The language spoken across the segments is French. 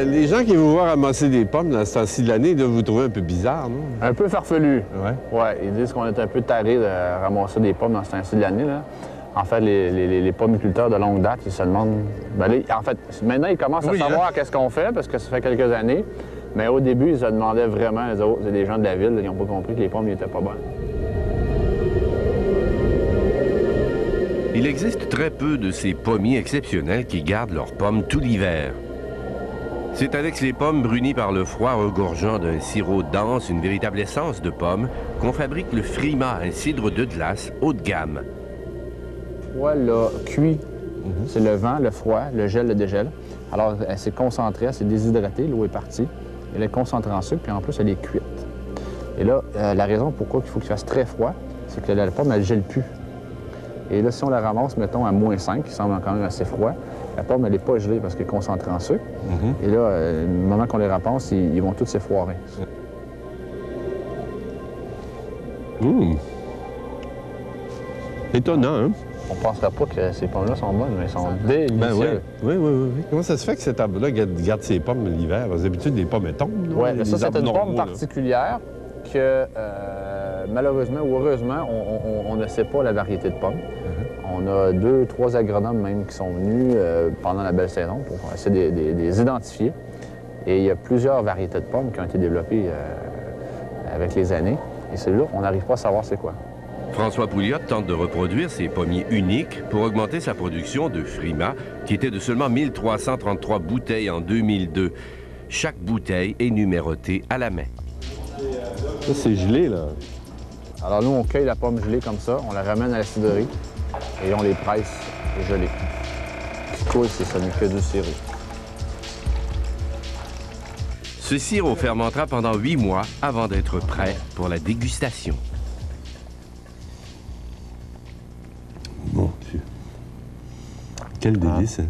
Les gens qui vous voient ramasser des pommes dans ce temps-ci de l'année, doivent vous trouver un peu bizarre, non? Un peu farfelu. Ouais. Ouais, ils disent qu'on est un peu taré de ramasser des pommes dans ce temps-ci de l'année, là. En fait, les pommiculteurs de longue date, ils se demandent... Ben là, en fait, maintenant, ils commencent à savoir qu'est-ce qu'on fait, parce que ça fait quelques années. Mais au début, ils se demandaient vraiment, les autres, c'est des gens de la ville, ils n'ont pas compris que les pommes n'étaient pas bonnes. Il existe très peu de ces pommiers exceptionnels qui gardent leurs pommes tout l'hiver. C'est avec les pommes brunies par le froid regorgeant d'un sirop dense, une véritable essence de pommes, qu'on fabrique le Frima, un cidre de glace haut de gamme. Le froid l'a cuit, c'est le vent, le froid, le gel, le dégel. Alors, elle s'est concentrée, elle s'est déshydratée, l'eau est partie. Elle est concentrée en sucre, puis en plus, elle est cuite. Et là, la raison pourquoi il faut qu'il fasse très froid, c'est que la pomme, elle ne gèle plus. Et là, si on la ramasse, mettons, à -5, qui semble quand même assez froid, la pomme, elle n'est pas gelée parce qu'elle est concentrée en sucre. Et là, le moment qu'on les ramasse, ils vont tous s'effoirer. Étonnant, hein? On ne penserait pas que ces pommes-là sont bonnes, mais elles sont délicieuses. Ben oui. Comment ça se fait que cet arbre-là garde ses pommes l'hiver? D'habitude, les pommes tombent, non? Oui, ça, c'est une pomme particulière que, malheureusement ou heureusement, on ne sait pas la variété de pommes. On a 2, 3 agronomes même qui sont venus pendant la belle saison pour essayer de les identifier. Et il y a plusieurs variétés de pommes qui ont été développées avec les années. Et celui-là, on n'arrive pas à savoir c'est quoi. François Pouliot tente de reproduire ces pommiers uniques pour augmenter sa production de Frima, qui était de seulement 1333 bouteilles en 2002. Chaque bouteille est numérotée à la main. Ça, c'est gelé, là. Alors nous, on cueille la pomme gelée comme ça, on la ramène à la cidrerie et on les presse gelées. Ce qui coule, c'est ça n'est que du sirop. Ce sirop fermentera pendant 8 mois avant d'être prêt pour la dégustation. Mon Dieu. Quel délice,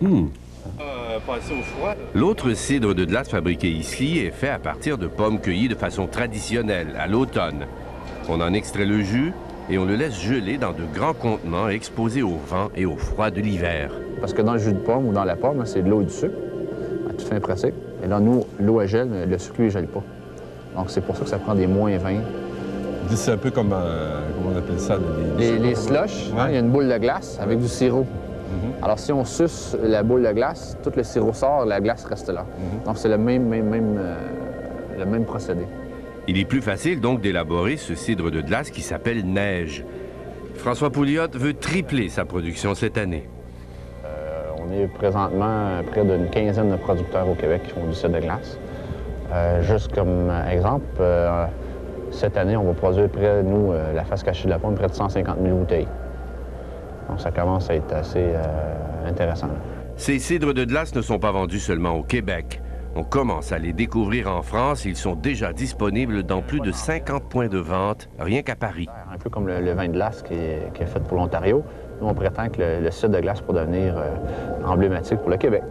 hein? Passer au froid. L'autre cidre de glace fabriqué ici est fait à partir de pommes cueillies de façon traditionnelle, à l'automne. On en extrait le jus et on le laisse geler dans de grands contenants exposés au vent et au froid de l'hiver. Parce que dans le jus de pomme ou dans la pomme, c'est de l'eau et du sucre, à toute fin pratique. Et là, nous, l'eau, elle gèle, mais le sucre, lui, il gèle pas. Donc, c'est pour ça que ça prend des -20. C'est un peu comme, comment on appelle ça? Les slushs, il y a une boule de glace avec du sirop. Alors, si on suce la boule de glace, tout le sirop sort, la glace reste là. Donc, c'est le même procédé. Il est plus facile donc d'élaborer ce cidre de glace qui s'appelle neige. François Pouliot veut tripler sa production cette année. On est présentement près d'une quinzaine de producteurs au Québec qui font du cidre de glace. Juste comme exemple, cette année, on va produire près, nous, la face cachée de la pomme, près de 150 000 bouteilles. Donc, ça commence à être assez intéressant. Ces cidres de glace ne sont pas vendus seulement au Québec. On commence à les découvrir en France. Ils sont déjà disponibles dans plus de 50 points de vente, rien qu'à Paris. Un peu comme le vin de glace qui est fait pour l'Ontario. Nous, on prétend que le cidre de glace pour devenir emblématique pour le Québec.